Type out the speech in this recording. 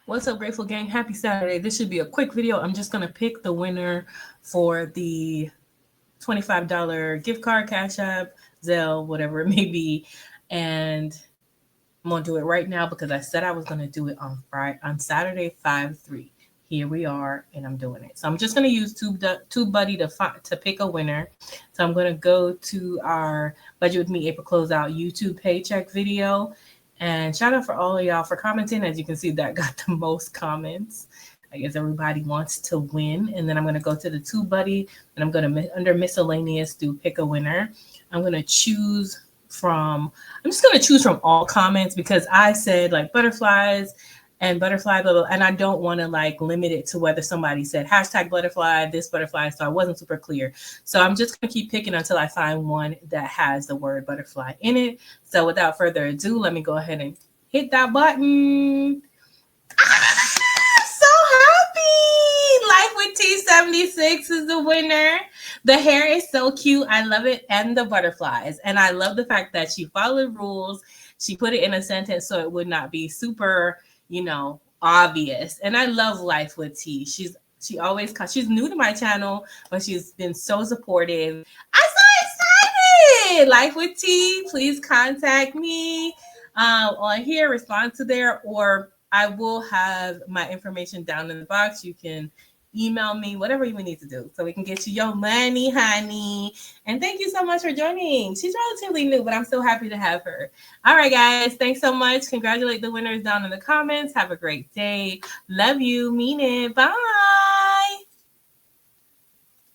What's up, Grateful Gang? Happy Saturday. This should be a quick video. I'm just going to pick the winner for the $25 gift card, Cash App, Zelle, whatever it may be. And I'm going to do it right now because I said I was going to do it on Friday, on Saturday, 5/3. Here we are, and I'm doing it. So I'm just going to use TubeBuddy to pick a winner. So I'm going to go to our Budget with Me April Closeout YouTube paycheck video. And shout out for all of y'all for commenting. As you can see, that got the most comments. I guess everybody wants to win. And then I'm going to go to the TubeBuddy, and I'm going to, under miscellaneous, do pick a winner. I'm going to choose from, I'm just going to choose from all comments because I said like butterflies and butterfly, blah, blah, and I don't want to like limit it to whether somebody said hashtag butterfly, this butterfly. So I wasn't super clear. So I'm just going to keep picking until I find one that has the word butterfly in it. So without further ado, let me go ahead and hit that button. So happy! Life with T76 is the winner. The hair is so cute. I love it. And the butterflies. And I love the fact that she followed rules. She put it in a sentence so it would not be super, obvious. And I love Life with T. She's new to my channel, but she's been so supportive. I'm so excited. Life with T, please contact me on here, respond to there, or I will have my information down in the box. You can email me, whatever you need to do, so we can get you your money, honey. And thank you so much for joining. She's relatively new, but I'm so happy to have her. All right, guys. Thanks so much. Congratulate the winners down in the comments. Have a great day. Love you. Mean it. Bye.